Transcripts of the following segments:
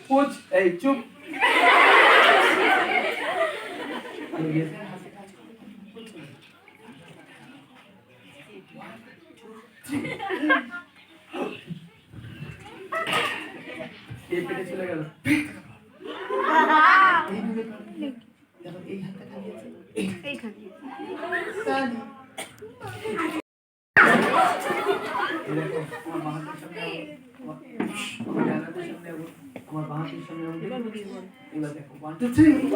পুচ এই চুপ পেটে চলে গেল এই হাতটা খালি আছে এইখানে আমার বাহাতের সামনে এবার দেখো 1 2 3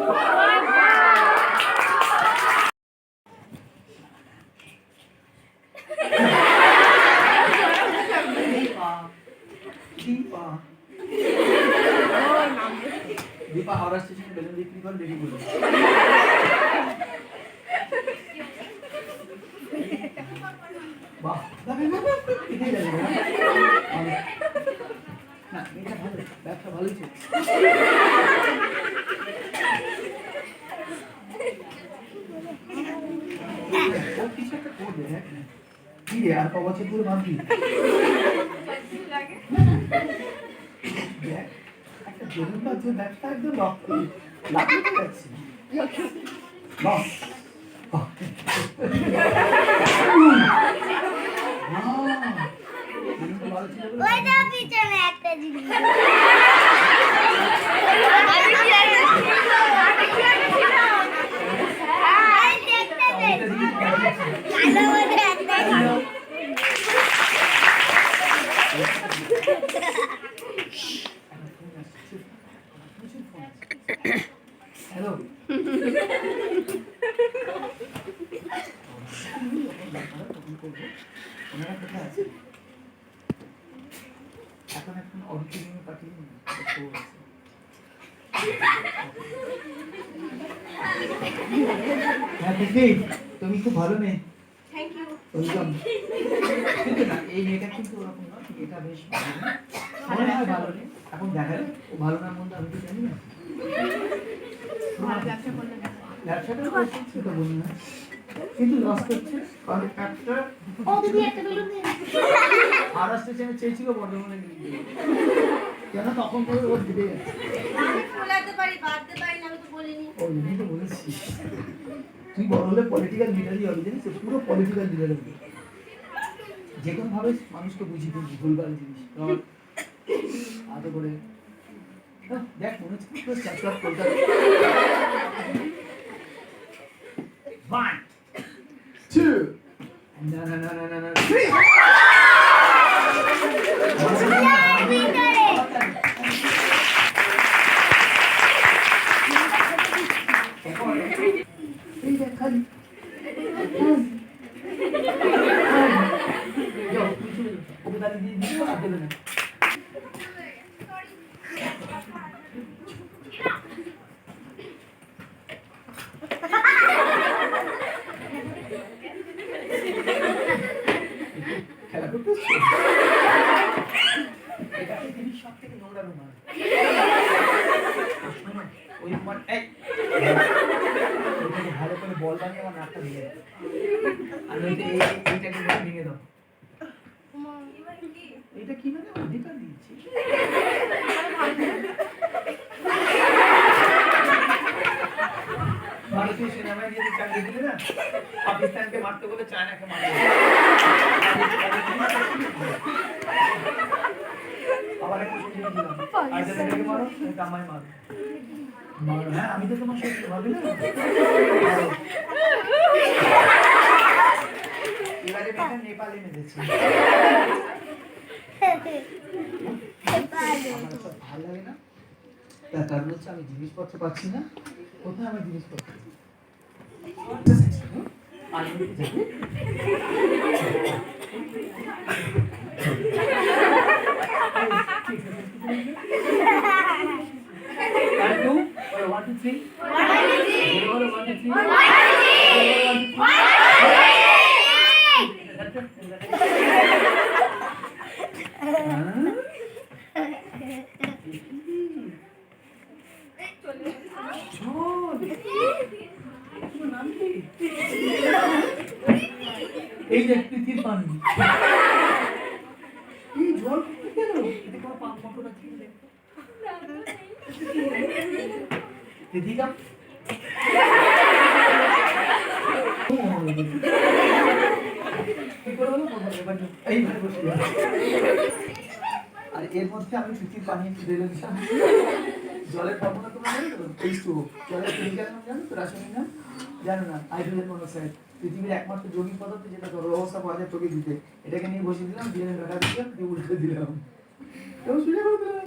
दीपा हावड़ा स्टेशन में बेलून बिक्री कर देरी बोलो वाह इधर चलेगा ना এটা ভালো ব্যাগটা ভালোই ছিল ও কিছু একটা করবে হ্যাঁ কি রে আর কত বছর পুরো ভাববি লাগে একটা জরুরি যে ব্যাগটা একদম লক করে লাগিয়ে যাচ্ছে লক ওইটা পিছনে একটা জিনিস হ্যালো ওনারা কোথায় আছে এখন অডিটোরিয়ামে পাঠিয়ে হ্যাঁ দিদি তুমি খুব ভালো মেয়ে থ্যাংক ইউ ওয়েলকাম কিন্তু না এই মেয়েটা কিন্তু ওরকম না এটা বেশ ভালো মনে হয় ভালো নেই এখন দেখা যায় ও ভালো না মন্দ আমি তো জানি না ব্যবসাটা করছি সেটা বলি না কিন্তু লস করছে কারণ একটা ও দিদি একটা বেলুন দিয়ে আর স্টেশনে চেয়েছিল বর্ধমানে কেন তখন করে ওর দিতে আমি ফোলাতে পারি বাঁধতে পারি না আমি তো বলিনি ও আমি তো বলেছি তুই বড় হলে পলিটিক্যাল লিডারই হবে জানিস পুরো পলিটিক্যাল লিডার হবে যে কোনো ভাবে মানুষকে বুঝিয়ে দিবি ভুলভাল জিনিস ধর আদৌ করে দেখ মনে হচ্ছে পুরো চ্যাপটার কলকাতা 1 2 না 3 এই দেখ খালি যাও কিছু ওকে দাঁড়ি দিয়ে দিও আর দেবে না খেলা করতে এটা পৃথিবীর সব থেকে নোংরা রুমাল ওই রুমাল ভালো করে বল বানিয়ে আমার নাকটা ভেঙে দাও আর নইতে এইটাকে ভেঙে দাও এটা কি মানে অধিকার দিয়েছি ভারতীয় সেনাবাহিনী যে চাকরি দিলে না পাকিস্তানকে মারতে বলে চায়নাকে মারতে আবার একটা সুযোগ দিলাম আর যাদেরকে মারো আমায় মারো হ্যাঁ আমি তো তোমার সত্যি ভাবি না এবারে মেয়েটা নেপালে মেরেছে আমার সব ভালো লাগে না তার কারণ হচ্ছে আমি জিনিসপত্র পাচ্ছি না কোথায় আমার জিনিসপত্র আর এই যে পৃথিবীর পানি এই জল কেন এতে কোনো পাম্প মোটর আছে এদিকে কি করে হলো এবার এইভাবে বসে যাবে। আর এর মধ্যে আমি ফিফটির পানি একটু ঢেলে দিলাম। জলের ফর্মুলা তোমরা জানো তো? H2O। জলের কেমিক্যাল নাম জানো তো? রাসায়নিক নাম জানো না? Hydrogen monoxide. পৃথিবীর একমাত্র যৌগিক পদার্থ যেটা জলের অবস্থা পাওয়া যায় প্রকৃতিতে। এটাকে নিয়ে বসিয়ে দিলাম, দিয়ে ঢাকা দিলাম, দিয়ে উল্টে দিলাম। কেউ শুনে বলতে পারে?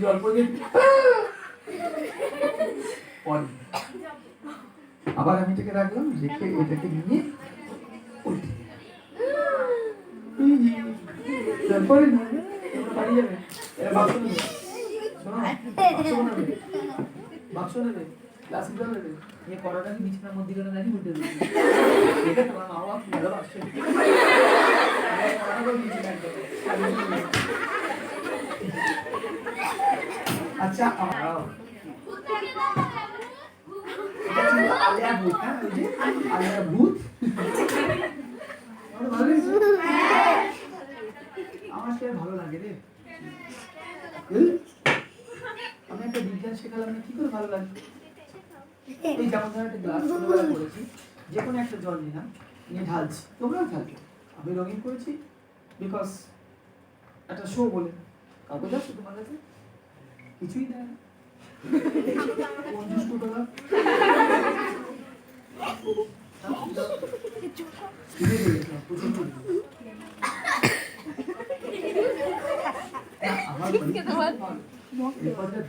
জল পড়ে পরে আবার আমি এটাকে রাখলাম, রেখে এটাকে নিয়ে উল্টে তারপরে বাড়ি যাবে এরা বাক্স নেবে, শোনো বাক্স নেবে ক্লাসিক জল নেবে নিয়ে কড়াটাকে বিছানার মধ্যে গেলে নাকি উল্টে দেবে। এটা তোমার মা বাবা ভালো বাক্স আচ্ছা এটা ছিল আলিয়া ভূত। হ্যাঁ ওই যে আলিয়া ভূত আমার সে ভালো লাগে রে। আমি একটা বিজ্ঞান শেখালাম না, কি করে ভালো লাগে। এই যেমন ধর একটা গ্লাস ছোটবেলা করেছি, যে কোনো একটা জল নিলাম, নিয়ে ঢালছি, তোমরাও ঢালবে। আমি রঙিন করেছি বিকজ একটা শো বলে। কাগজ আছে তোমার কাছে? কিছুই দেয় না। কোন দুষ্টুটা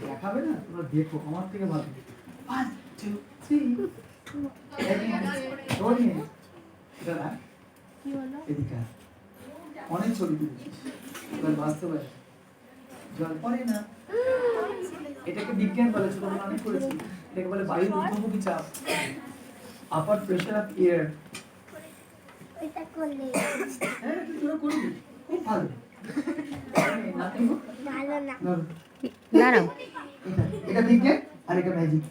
দেখাবে না, তোমরা দেখো আমার থেকে ভালো। 1 2 3 এদিকে অনেক ছবি তুলেছিস, এবার বাস্তবে জল পড়ে না। এটাকে বিজ্ঞান বলে, ছোটবেলা অনেক করেছি। এটাকে বলে বায়ুর ঊর্ধ্বমুখী চাপ, আপার প্রেশার অফ এয়ার। এটা করলে হ্যাঁ তুই তোরা করবি, খুব ভালো। ভালো না দাঁড়াও, এটা বিজ্ঞান আর এটা ম্যাজিক।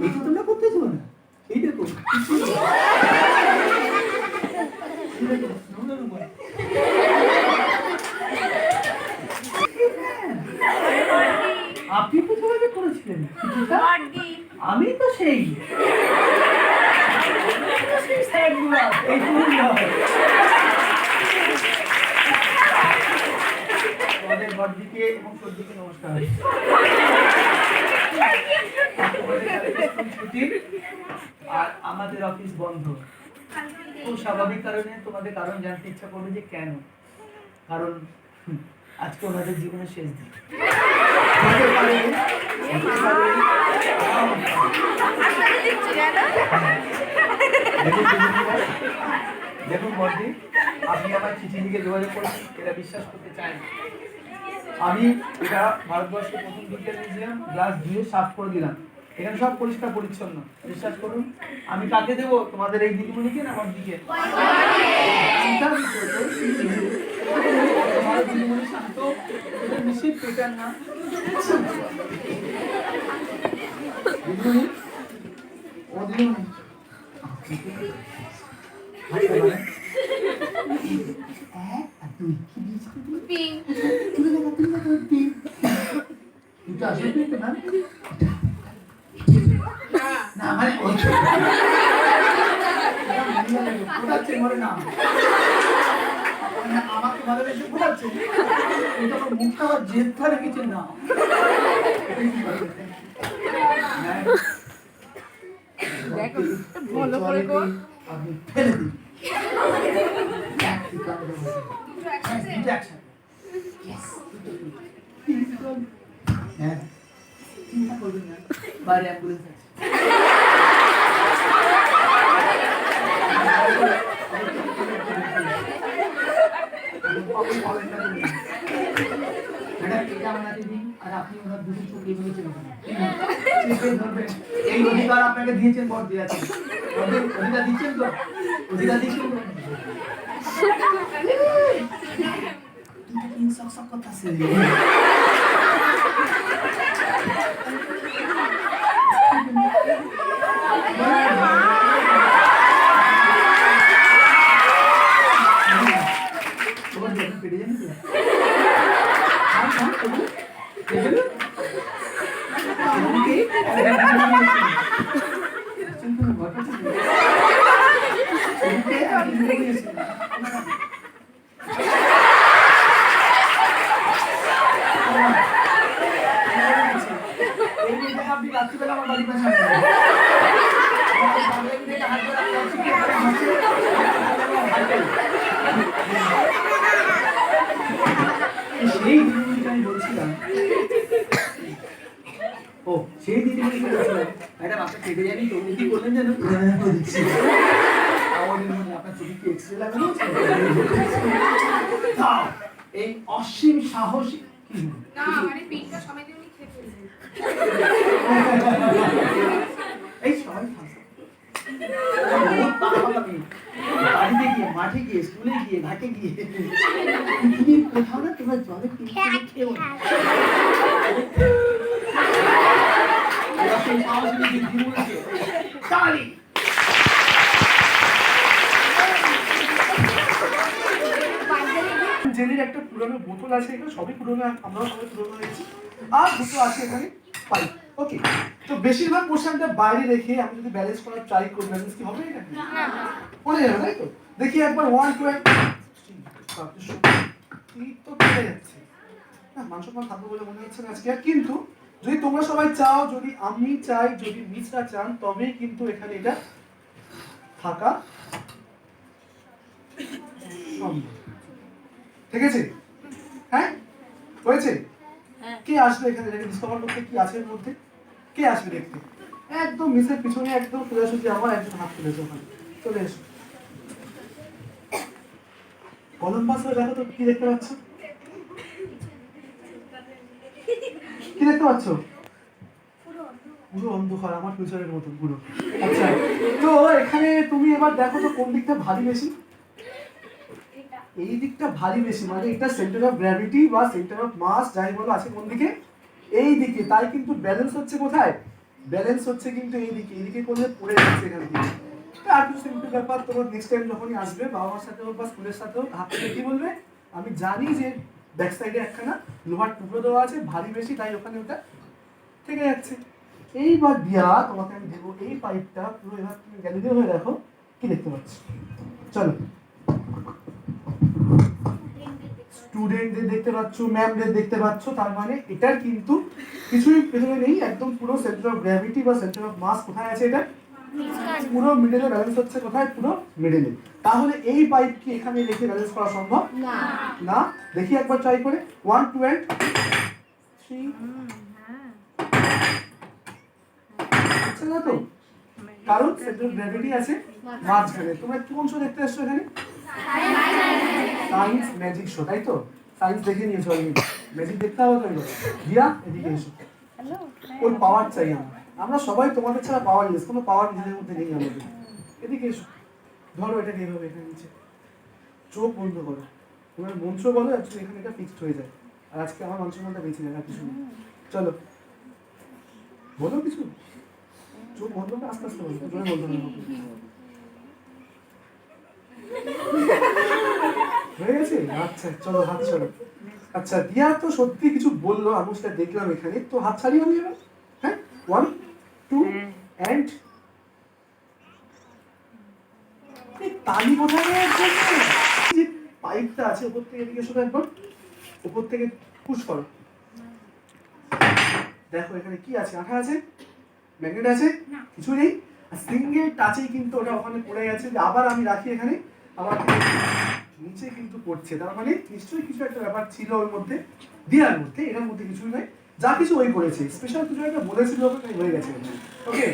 এইটা তোমরা করতেছো না, এই দেখো আপনি তো সবাই করেছিলেন, আমি তো সেই আমাদের বড়দিকে এবং সর্দিকে নমস্কার। আর আমাদের অফিস বন্ধ, খুব স্বাভাবিক কারণে। তোমাদের কারণ জানতে ইচ্ছা করবে যে কেন, কারণ আজকে ওনাদের জীবনের শেষ দিন। দেখুন বর্দি, আপনি আমার চিঠি লিখে যোগাযোগ করেছেন, এটা বিশ্বাস করতে চাই না। আমি এটা ভারতবর্ষের প্রথম বিজ্ঞান মিউজিয়াম গ্লাস ধুয়ে সাফ করে দিলাম, এখানে সব পরিষ্কার পরিচ্ছন্ন। বিশ্বাস করুন। আমি কাকে দেবো, তোমাদের এই দিদিমণিকে না আমার দিকে? তোমার দিদিমণি শান্ত, এটা নিশ্চিত পেটার না দিদিমণি। ও দিদিমণি আমাকে ভালোবেসে ফোটাচ্ছে, এটা আমার মুখটা আবার জেদটা রেখেছে না। ভালো করে আপনি ফেলে দিন। হ্যাঁ চিন্তা করবেন না, বাইরে অ্যাম্বুলেন্স আছে। আর আপনি ওনার দুটো চোখ এইভাবে এই অধিকার আপনাকে দিয়েছেন, বর দিয়েছেন, অধিকার দিচ্ছেন তো, অধিকার দিচ্ছেন তো। সব কথা আছে এদিকে আমি ঘুরে গেছি। এই মেয়েটাকে আপনি রাত্রিবেলা আমার বাড়ির পাশে আসবেন। আমার বাংলা মেয়েটা হাত ধরে আপনার শিখে হাসছে। সেই দিদিমণিকে আমি বলছিলাম, ও সেই দিদিমণিকে বলছিলাম ম্যাডাম আপনার কেটে যায়নি তো, উনি কি করলেন জানো, দিচ্ছি আমাদের মধ্যে আপনার চোখে কি এক্সরে লাগানো আছে? দাও, এই অসীম সাহসী না মানে পিঠটা সবাই দিয়ে উনি খেয়ে ফেলবেন। এই সবাই ফাঁসে। বহুত পাগল আমি। বাড়িতে গিয়ে, মাঠে গিয়ে, স্কুলে গিয়ে, ঘাটে গিয়ে তুমি কোথাও না তোমার জলে খেয়েও না। অসীম সাহসী দিদিমণিকে তালি। জেলের একটা পুরনো বোতল আছে, এখানে সবই পুরনো, আমরাও সবাই পুরনো হয়েছি, আর দুটো আছে এখানে পাইপ। ওকে, তো বেশিরভাগ পোর্শনটা বাইরে রেখে আমি যদি ব্যালেন্স করার ট্রাই করি, ব্যালেন্স কি হবে এটা পড়ে যাবে, তাই তো? দেখি একবার 1 2 তো পড়ে যাচ্ছে না, মাংস পান খাবো বলে মনে হচ্ছে না আজকে আর। কিন্তু যদি তোমরা সবাই চাও, যদি আমি চাই, যদি মিসরা চান, তবেই কিন্তু এখানে এটা থাকা সম্ভব। ঠিক আছে? হ্যাঁ হয়েছে? কে আসবে এখানে এটাকে ডিসকভার করতে, কি আছে এর মধ্যে? কে আসবে দেখতে? একদম মিসের পিছনে একদম সোজাসুজি আমার একজন হাত তুলেছে ওখানে, চলে এসো। কলম পাস হয়ে দেখো তো কি দেখতে পাচ্ছ? কি দেখতে পাচ্ছ? পুরো অন্ধকার, আমার ফিউচারের মতো পুরো। আচ্ছা, তো এখানে তুমি এবার দেখো তো কোন দিকটা ভারী বেশি? এই দিকটা ভারী বেশি, মানে এটা সেন্টার অফ গ্র্যাভিটি বা সেন্টার অফ মাস যাই বলো আছে কোন দিকে? এই দিকে। তাই কিন্তু ব্যালেন্স হচ্ছে কোথায়? ব্যালেন্স হচ্ছে কিন্তু এই দিকে। এইদিকে করলে পড়ে যাচ্ছে এখান থেকে। আর কিছু সিম্পল ব্যাপার, তোমার নেক্সট টাইম যখনই আসবে বাবা মার সাথে হোক বা স্কুলের সাথে হোক, হাত থেকে কি বলবে, আমি জানি যে ব্যাক সাইডে একখানা লোহার টুকরো দেওয়া আছে, ভারী বেশি, তাই ওখানে ওটা থেকে যাচ্ছে। এইবার দিয়া তোমাকে আমি দেবো এই পাইপটা পুরো, এবার তুমি গ্যালারি হয়ে দেখো কি দেখতে পাচ্ছ। চলো, স্টুডেন্টদের দেখতে পাচ্ছ, ম্যামদের দেখতে পাচ্ছ, তার মানে এটার কিন্তু কিছুই পেছনে নেই, একদম পুরো সেন্টার অফ গ্র্যাভিটি বা সেন্টার অফ মাস কোথায় আছে? এটা পুরো মিডলে ব্যালেন্স হচ্ছে কোথায়? পুরো মিডলে। তাহলে এই পাইপ কি এখানে রেখে ব্যালেন্স করা সম্ভব? না না। দেখি একবার ট্রাই করে, 1 2 and 3। আচ্ছা না তো, কারণ সেন্টার অফ গ্র্যাভিটি আছে মাঝখানে। তোমরা কোন শো দেখতে আসছো এখানে? সায়েন্স ম্যাজিক শো, তাই তো? সায়েন্স দেখে নিয়েছো অলরেডি, ম্যাজিক দেখতে হবে তো। দিয়া এদিকে এসো, ওর পাওয়ার চাই আমরা। আমরা সবাই তোমাদের ছাড়া পাওয়ারলেস, কোনো পাওয়ার নিজেদের মধ্যে নেই আমাদের। এদিকে এসো, ধরো এটাকে এইভাবে এখানে নিচে, চোখ বন্ধ করো, তোমার মন্ত্র বলো, অ্যাকচুয়ালি এখানে এটা ফিক্সড হয়ে যায়। আর আজকে আমার মন্ত্র মধ্যে বেঁচে যায়, আর কিছু নেই। চলো বলো কিছু, চোখ বন্ধ করে আস্তে আস্তে বলো, জোরে বলতে হবে। হয়ে গেছে? আচ্ছা চলো, হাত ছাড়ো। আচ্ছা, দিয়া তো সত্যি কিছু বললো, আমি সেটা দেখলাম এখানে, তো হাত ছাড়িয়ে আমি এবার। হ্যাঁ, 1 2 and তালি কোথায় গেছে? যে পাইপটা আছে উপর থেকে, এদিকে এসো একবার, উপর থেকে পুশ করো, দেখো এখানে কি আছে? আঠা আছে, ম্যাগনেট আছে, কিছু নেই। সিঙ্গেল টাচেই কিন্তু ওটা ওখানে পড়ে গেছে। যে আবার আমি রাখি এখানে, আবার নিচে কিন্তু পড়ছে, তার মানে নিশ্চয়ই কিছু একটা ব্যাপার ছিল ওর মধ্যে, দিয়ার মধ্যে। এটার মধ্যে কিছুই নাই, যা কিছু ওই করেছে, স্পেশাল কিছু একটা বলেছিল, তাই হয়ে গেছে। ওকে,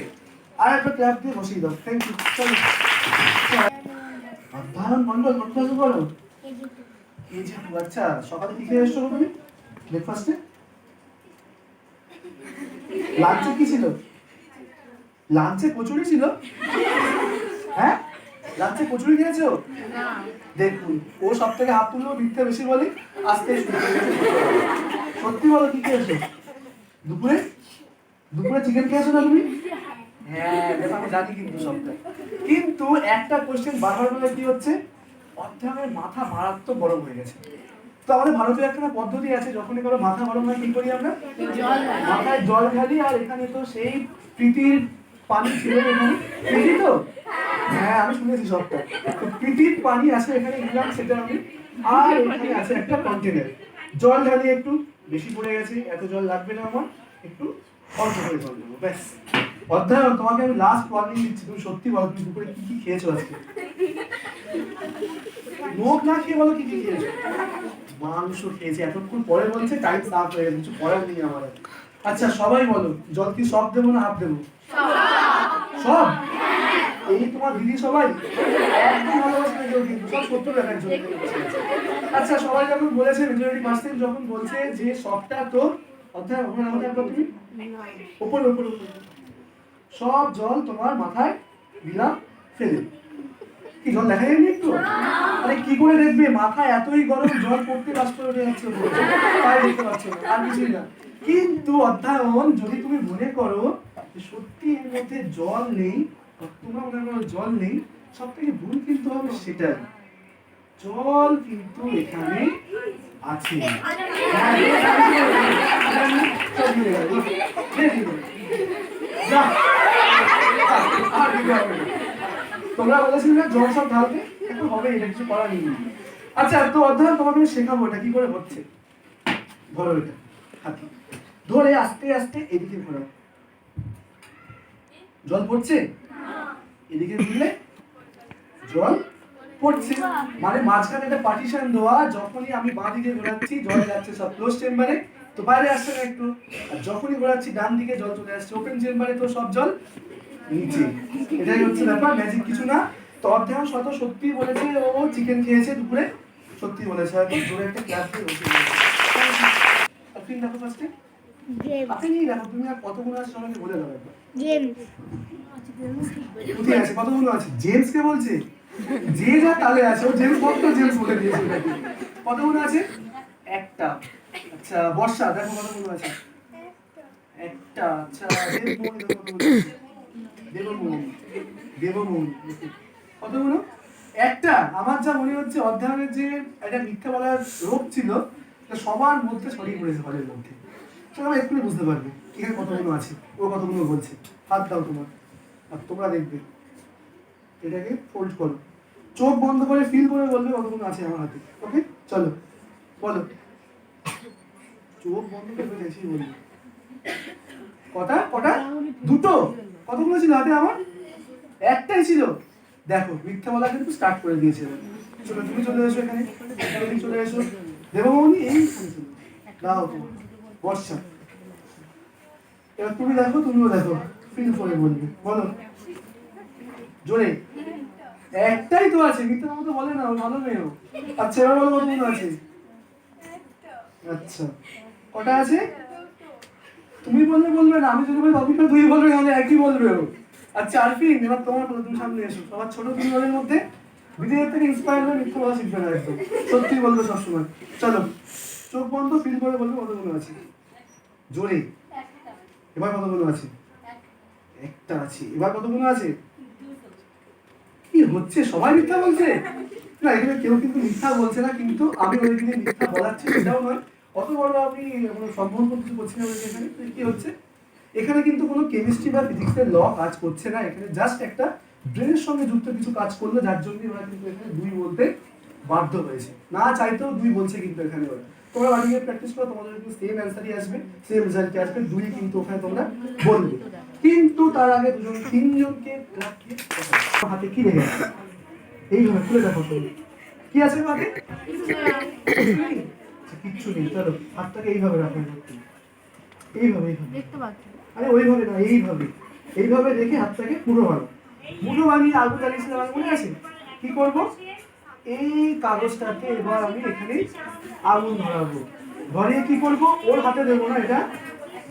আর একটা ক্ল্যাপ দিয়ে বসিয়ে দাও। Thank you. চলো, অধ্যয়ন মন্ডল করতে আসো বলো। আচ্ছা, সকালে কি খেয়ে এসছো তুমি ব্রেকফাস্টে? লাঞ্চে কি ছিল? লাঞ্চে কচুরি ছিল? হ্যাঁ, লাঞ্চে কচুরি খেয়েছো? দেখুন, ও সব থেকে হাত তুললেও মিথ্যে বেশি বলে, আজকে সত্যি বলো কি খেয়েছো দুপুরে? দুপুরে চিকেন খেয়েছো না তুমি? হ্যাঁ, দেখো আমি জানি কিন্তু সবটা। কিন্তু একটা কোশ্চেন বারবার বলে কি হচ্ছে, অধ্যয়নের মাথা মারাত্মক গরম হয়ে গেছে। তো আমাদের ভারতীয় একটা পদ্ধতি আছে, যখনই কারো মাথা গরম হয় কি করি আমরা? মাথায় জল ঢালি। আর এখানে তো সেই প্রীতির পানি ছিল এখানে, পিটি তো? হ্যাঁ আমি শুনেছি সবটা। তো পিটির পানি আছে এখানে, নিলাম সেটা আমি। আর এখানে আছে একটা কন্টেনার, জল ঢালি একটু, বেশি পড়ে গেছে, এত জল লাগবে না আমার, একটু অল্প করে জল দেবো ব্যাস। অধ্যায়ন, তোমাকে আমি লাস্ট ওয়ার্নিং দিচ্ছি, তুমি সত্যি বলো তুমি দুপুরে কি কি খেয়েছো আজকে? মুখ না খেয়ে বলো কি কি খেয়েছো? মাংস খেয়েছে, এতক্ষণ পরে বলছে টাইম সাফ হয়ে গেছে, কিছু করার নেই আমার। আচ্ছা সবাই বলো, জল কি সব দেবো না হাফ দেবো? সব? এই তোমার দিদি সবাই একদম ভালোবাসে না কেউ, কিন্তু সব 70 টাকার জন্য বসে আছে। আচ্ছা সবাই যখন বলেছে, মেজরিটি পার্সেন্ট যখন বলছে যে সবটা তো অর্থাৎ ওখানে আমাদের তুমি উপরে উপরে সব জল তোমার মাথায় দিলাম ফেলে। কি জল দেখা যায়নি একটু? আরে কি করে দেখবে, মাথায় এতই গরম, জল পড়তে বাষ্প উঠে যাচ্ছে, তাই দেখতে পাচ্ছ না, আর কিছুই না। কিন্তু অধ্যায়ন, যদি তুমি মনে করো যে সত্যি এর মধ্যে জল নেই, তোমরা মনে করো জল নেই, সব থেকে ভুল কিন্তু হবে সেটাই। জল কিন্তু এখানে আছে। যা, আর দিতে হবে না। তোমরা বলেছিলে না জল সব ঢালতে, এখন হবে, এটা কিছু করার নেই। আচ্ছা তো অধ্যায়ন, তোমাকে আমি শেখাবো এটা কি করে হচ্ছে। ধরো এটা হাতে ধরে আস্তে আস্তে এদিকে ঘোরাও, জল পড়ছে? এদিকে ঘুরলে জল পড়ছে, মানে মাঝখানে একটা পার্টিশন দেওয়া, যখনই আমি বাঁ দিকে ঘোরাচ্ছি জল যাচ্ছে সব ক্লোজ চেম্বারে, তো বাইরে আসছে না একটু, আর যখনই ঘোরাচ্ছি ডান দিকে জল চলে আসছে ওপেন চেম্বারে, তো সব জল নিচে। এটাই হচ্ছে ব্যাপার, ম্যাজিক কিছু না। তো অধ্যায়ন শত সত্যি বলেছে, ও চিকেন খেয়েছে দুপুরে, সত্যি বলেছে, হয়তো জোরে একটা ক্লাস দিয়ে বসে আপনি দেখো ফার্স্টে, আপনি দেখো তুমি আর কতগুলো আছে আমাকে বলে দাও একবার। কোথায় আছে, কতগুলো আছে? জেমস কে বলছে? যে যা তালে আছে, ও জেমস ভক্ত, জেমস বলে দিয়েছে ওটাকে। কতগুলো আছে? একটা। আচ্ছা বর্ষা দেখো কতগুলো আছে? একটা। আচ্ছা দেবমোহন দেখো কতগুলো আছে? দেবমোহন, দেবমোহন কতগুলো? একটা। আমার যা মনে হচ্ছে অধ্যায়নের যে একটা মিথ্যা বলার রোগ ছিল, সবার মধ্যে ছড়িয়ে পড়েছে ঘরের মধ্যে। তোমরা এক্ষুনি বুঝতে পারবে এখানে কতগুলো আছে, ও কতগুলো বলছে। হাত দাও তোমার, আর তোমরা দেখবে, এটাকে ফোল্ড করো, চোখ বন্ধ করে ফিল করে বলবে কতগুলো আছে আমার হাতে। ওকে চলো বলো, চোখ বন্ধ করে বেশি বলবে। কটা কটা? দুটো। কতগুলো ছিল হাতে আমার? একটাই ছিল। দেখো মিথ্যা বলা কিন্তু স্টার্ট করে দিয়েছে। চলো তুমি চলে এসো এখানে, তুমি চলে এসো। দেবমণি এই দাও তোমার বর্ষা। এবার তুমি দেখো, তুমিও দেখো, ফিল করে বলবে, বলো জোরে। একটাই তো আছে, মিথ্যা মতো বলে না, ভালো মেয়েও। আচ্ছা এবার বলো কতগুলো আছে? আচ্ছা কটা আছে? তুমি বললে বলবে না, আমি যদি বলি অভিজ্ঞ দুই বলবে, নাহলে একই বলবে ও। আচ্ছা আরফিন, এবার তোমার কথা, তুমি সামনে এসো। সবার ছোট দুই বলের মধ্যে বিদেশের থেকে ইন্সপায়ার হয়ে মিথ্যা বলা শিখবে না, একদম সত্যি বলবে সবসময়। চলো চোখ বন্ধ, ফিল করে বলবে কতগুলো আছে জোরে। এবার কতগুলো আছে? একটা আছে। এবার কতগুলো আছে? কি হচ্ছে, সবাই মিথ্যা বলছে? না এখানে কেউ কিন্তু মিথ্যা বলছে না, কিন্তু আমি ওই দিনে মিথ্যা বলাচ্ছি সেটাও নয়। অত বড় আপনি কোনো সম্পর্ক কিছু করছেন না এখানে। কি হচ্ছে এখানে, কিন্তু কোনো কেমিস্ট্রি বা ফিজিক্সের ল কাজ করছে না এখানে, জাস্ট একটা ব্রেনের সঙ্গে যুক্ত কিছু কাজ করলো, যার জন্য ওরা কিন্তু এখানে দুই বলতে বাধ্য হয়েছে, না চাইতেও দুই বলছে কিন্তু এখানে ওরা। তোমরা বাড়ি গিয়ে প্র্যাকটিস করো, তোমাদের কিন্তু সেম অ্যান্সারই আসবে, সেম রেজাল্টই আসবে, দুই কিন্তু ওখানে তোমরা বলবে। কিন্তু তার আগে দুজন তিনজনকে হাতে কি রেখে আছে এইভাবে খুলে দেখো তুমি, কি আছে হাতে? কিচ্ছু নেই। চলো হাতটাকে এইভাবে রাখো, এইভাবে এইভাবে দেখতে পাচ্ছি। আরে ওইভাবে না, এইভাবে এইভাবে রেখে হাতটাকে পুরো ভালো মুঠো বানিয়ে আলু চালিয়েছিলাম, আমার মনে আছে? কি করবো, এই কাগজটাকে এবার আমি এখানে আগুন ধরাবো, ধরিয়ে কি করবো, ওর হাতে দেবো না, এটা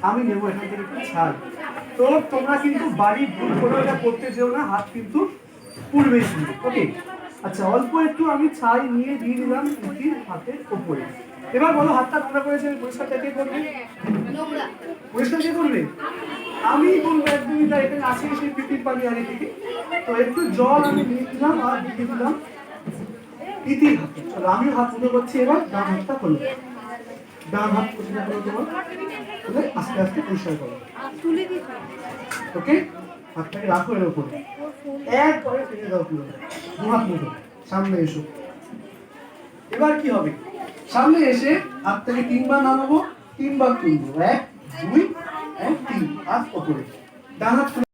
আমি নেবো এখান থেকে একটু ছাড়। তো তোমরা কিন্তু বাড়ি ভুল করে এটা করতে যেও না, হাত কিন্তু পুড়বেই শুনবে। ওকে আচ্ছা অল্প একটু আমি ছাই নিয়ে দিয়ে দিলাম পিঠির হাতের ওপরে। এবার বলো হাতটা নোংরা করেছে, পরিষ্কার কে করবে? পরিষ্কার কে করবে? আমি বলবো একদমই তাই, এখানে আছে সেই পিপির পানি আগে থেকে। তো একটু জল আমি নিয়ে দিলাম আর দিয়ে দিলাম পিপির হাতে। চলো আমিও হাত পুজো করছি, এবার ডান হাতটা খোলো, ডান হাত পরিষ্কার করো তোমার, আস্তে আস্তে পরিষ্কার করো। ওকে হাতটাকে রাখো এর উপরে, একবারে টেনে দাও পুরো, দু হাত মুঠো, সামনে এসো। এবার কি হবে, সামনে এসে হাতটাকে 3 বার নামাবো, 3 বার তুলবো, 1 2 1 3, হাত ওপরে, ডান হাত